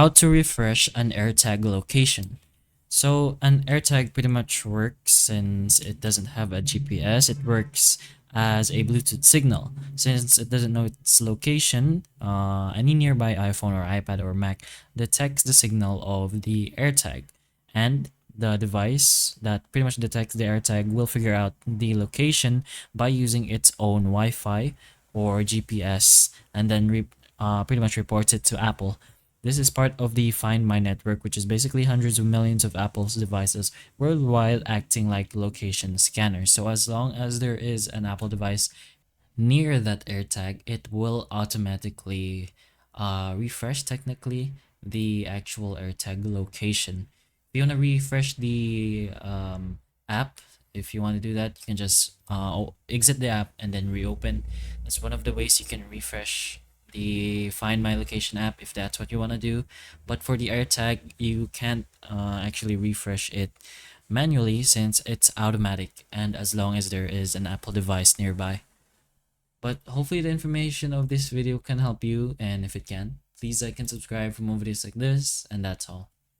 How to refresh an AirTag location. So an AirTag pretty much works since it doesn't have a GPS. It works as a Bluetooth signal. Since it doesn't know its location, any nearby iPhone or iPad or Mac detects the signal of the AirTag, and the device that pretty much detects the AirTag will figure out the location by using its own Wi-Fi or GPS, and then pretty much reports it to Apple. This is part of the Find My network, which is basically hundreds of millions of Apple's devices worldwide acting like location scanners. So as long as there is an Apple device near that AirTag, it will automatically refresh technically the actual AirTag location. If you want to refresh the app, if you want to do that, you can just exit the app and then reopen. That's one of the ways you can refresh the Find My Location app if that's what you want to do. But for the AirTag, you can't actually refresh it manually since it's automatic and as long as there is an Apple device nearby. But hopefully the information of this video can help you, and if it can, please like and subscribe for more videos like this, and that's all.